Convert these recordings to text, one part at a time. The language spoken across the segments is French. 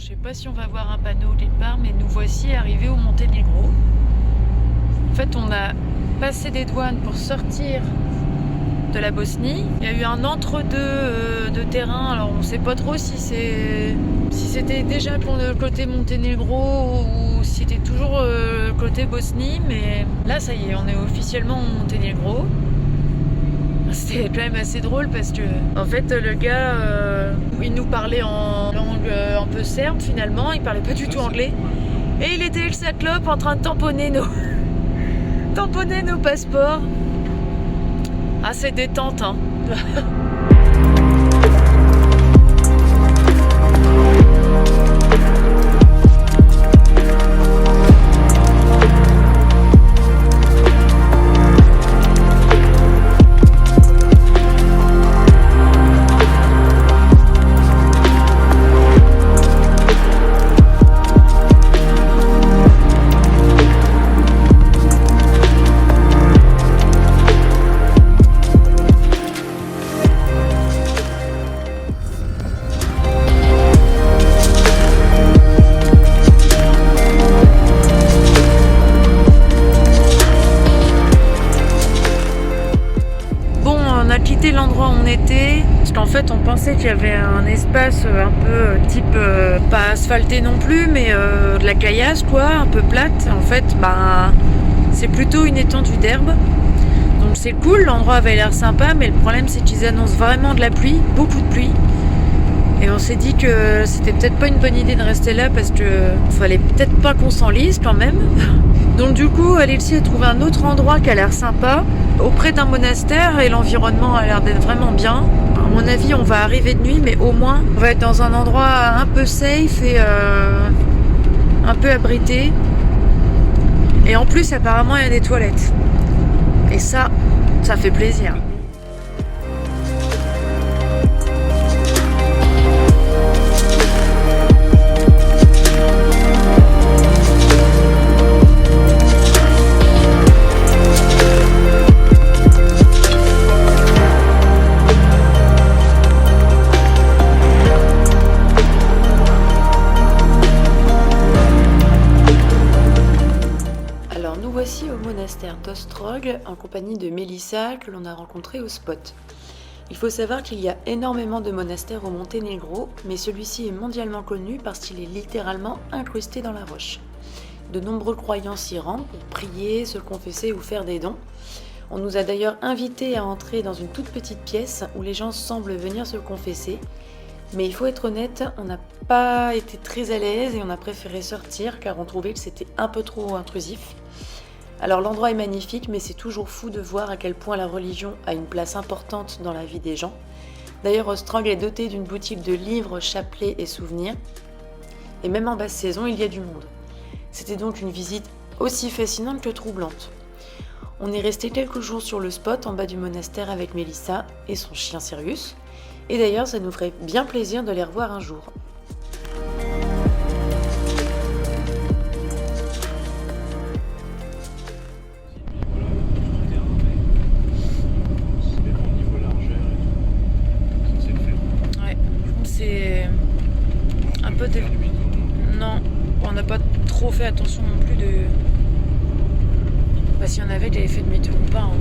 Je sais pas si on va voir un panneau quelque part, mais nous voici arrivés au Monténégro. En fait, on a passé des douanes pour sortir de la Bosnie. Il y a eu un entre-deux de terrain. Alors, on sait pas trop si c'était déjà pour le côté Monténégro ou si c'était toujours côté Bosnie. Mais là, ça y est, on est officiellement au Monténégro. C'était quand même assez drôle parce que, en fait, le gars, il nous parlait en langue un peu serbe finalement. Il parlait pas du tout anglais. Et il était avec sa clope en train de tamponner nos passeports. Ah, c'est détente, hein. L'endroit où on était, parce qu'en fait on pensait qu'il y avait un espace un peu type pas asphalté non plus, mais de la caillasse quoi, un peu plate. En fait c'est plutôt une étendue d'herbe, donc c'est cool, l'endroit avait l'air sympa, mais le problème c'est qu'ils annoncent vraiment de la pluie, beaucoup de pluie, et on s'est dit que c'était peut-être pas une bonne idée de rester là parce que fallait peut-être pas qu'on s'enlise quand même. Donc du coup, Alexis a trouvé un autre endroit qui a l'air sympa, auprès d'un monastère, et l'environnement a l'air d'être vraiment bien. À mon avis, on va arriver de nuit, mais au moins, on va être dans un endroit un peu safe et un peu abrité. Et en plus, apparemment, il y a des toilettes. Et ça fait plaisir. Voici au monastère d'Ostrog en compagnie de Mélissa que l'on a rencontrée au spot. Il faut savoir qu'il y a énormément de monastères au Monténégro, mais celui-ci est mondialement connu parce qu'il est littéralement incrusté dans la roche. De nombreux croyants s'y rendent pour prier, se confesser ou faire des dons. On nous a d'ailleurs invités à entrer dans une toute petite pièce où les gens semblent venir se confesser. Mais il faut être honnête, on n'a pas été très à l'aise et on a préféré sortir car on trouvait que c'était un peu trop intrusif. Alors l'endroit est magnifique, mais c'est toujours fou de voir à quel point la religion a une place importante dans la vie des gens. D'ailleurs, Ostrog est doté d'une boutique de livres, chapelets et souvenirs. Et même en basse saison, il y a du monde. C'était donc une visite aussi fascinante que troublante. On est resté quelques jours sur le spot en bas du monastère avec Mélissa et son chien Sirius. Et d'ailleurs, ça nous ferait bien plaisir de les revoir un jour. C'est un peu Non, on n'a pas trop fait attention non plus de... s'il y en avait qui avaient fait demi-tour ou pas. Hein.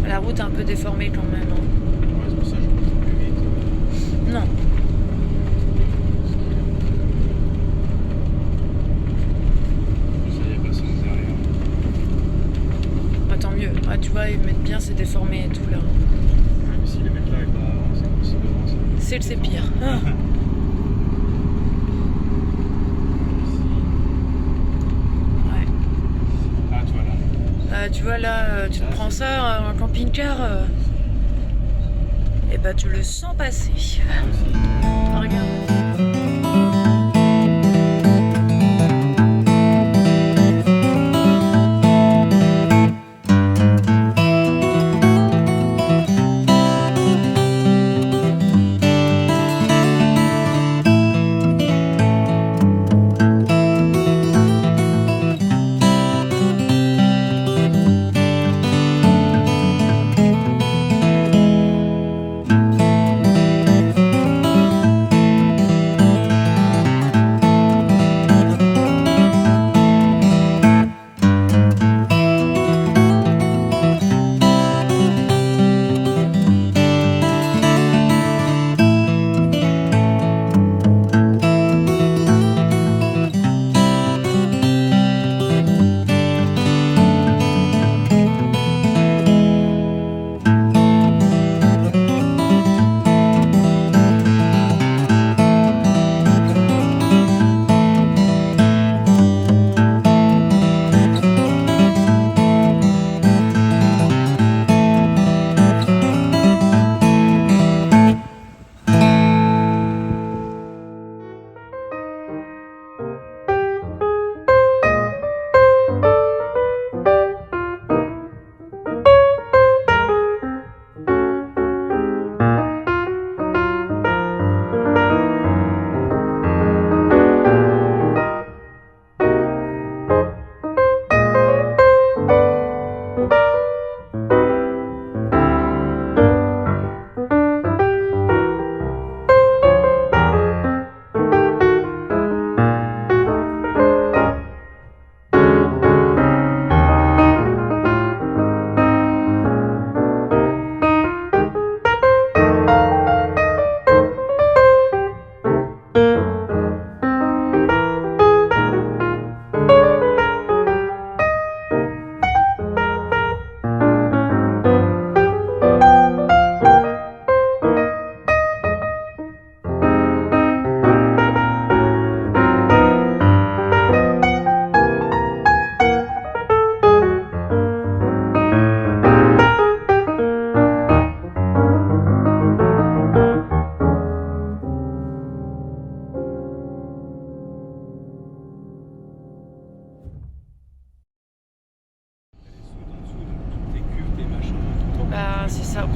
La route est un peu déformée quand même. Hein. Ouais, c'est pour ça que je pense plus vite. Non. Tant mieux. Ah, tu vois, ils mettent bien, c'est déformé et tout là. Ouais, mais si les mettent là, c'est possible devant ça. C'est pire. Ah. Ouais. Ah, toi là. Ah, tu vois là, tu te prends ça, un camping-car, et bah tu le sens passer. Ah, regarde. ça.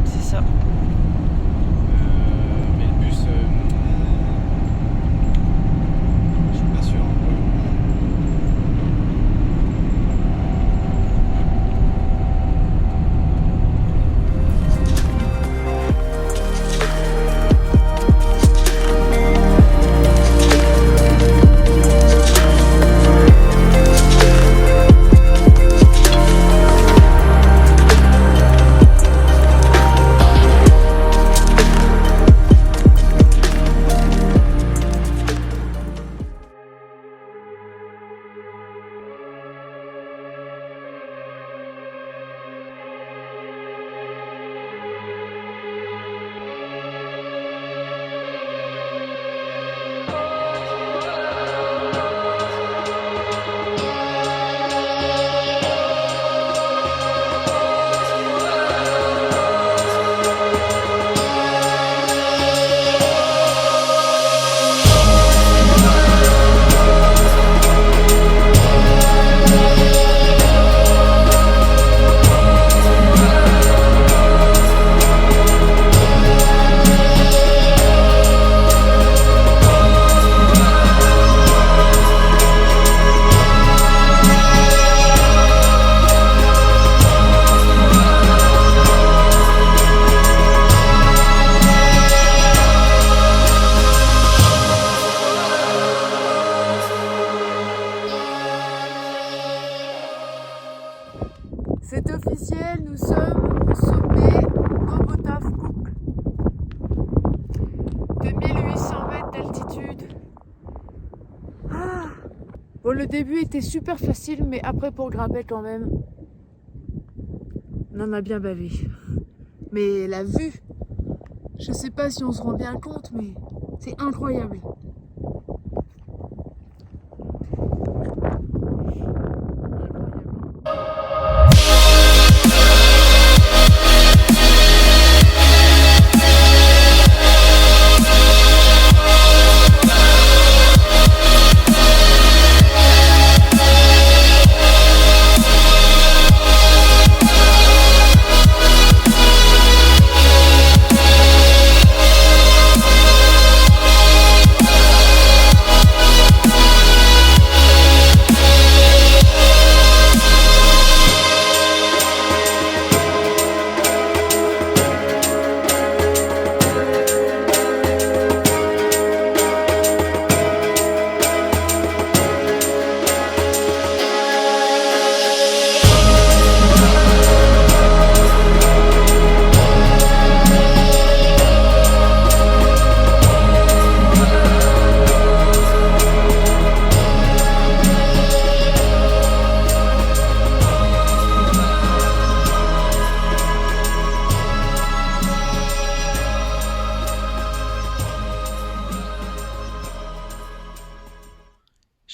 C'est ça. Mais le bus, je suis pas sûr. C'est officiel, nous sommes au sommet Gobotavkouk. 2800 mètres d'altitude. Bon, le début était super facile, mais après pour grimper quand même, on en a bien bavé. Mais la vue, je sais pas si on se rend bien compte, mais c'est incroyable.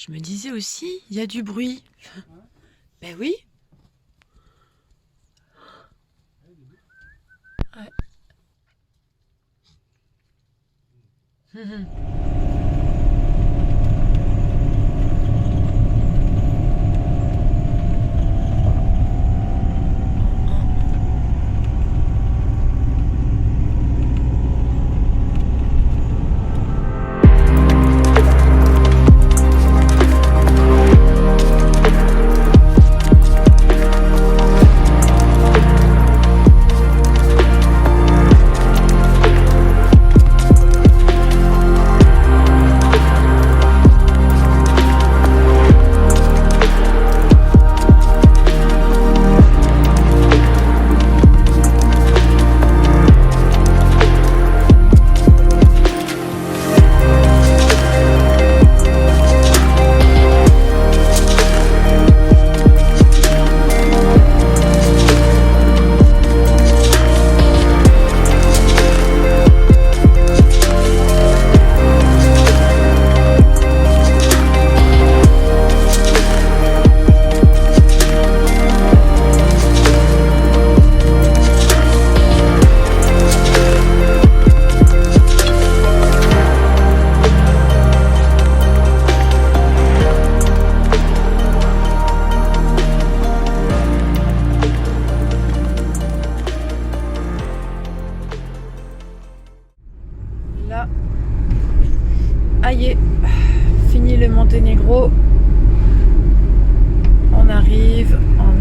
Je me disais aussi, il y a du bruit. Ben oui. Ouais.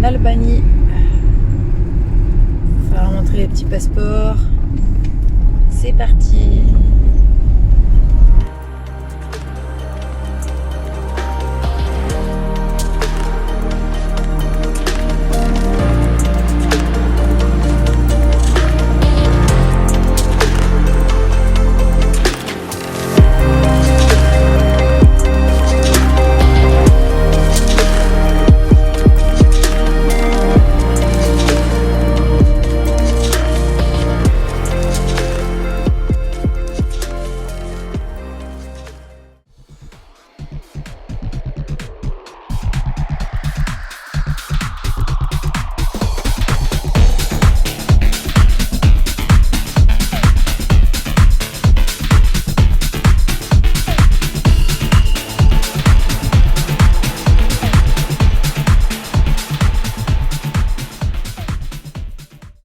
en Albanie. Il va falloir montrer les petits passeports. C'est parti.